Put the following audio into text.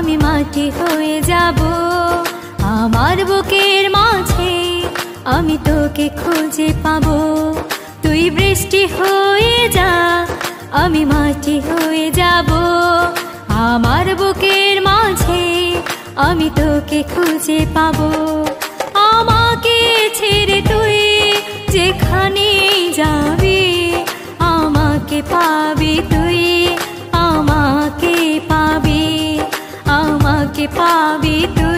আমি মাটি হয়ে যাব আমার বুকের মাঝে আমি তোকে খুঁজে পাবো তুই বৃষ্টি হয়ে যা আমি মাটি হয়ে যাব আমার বুকের মাঝে আমি তোকে খুঁজে পাবো আমাকে ছেড়ে তুই যেখানে যাবি আমাকে পাবি তুই আমাকে পাবি তুই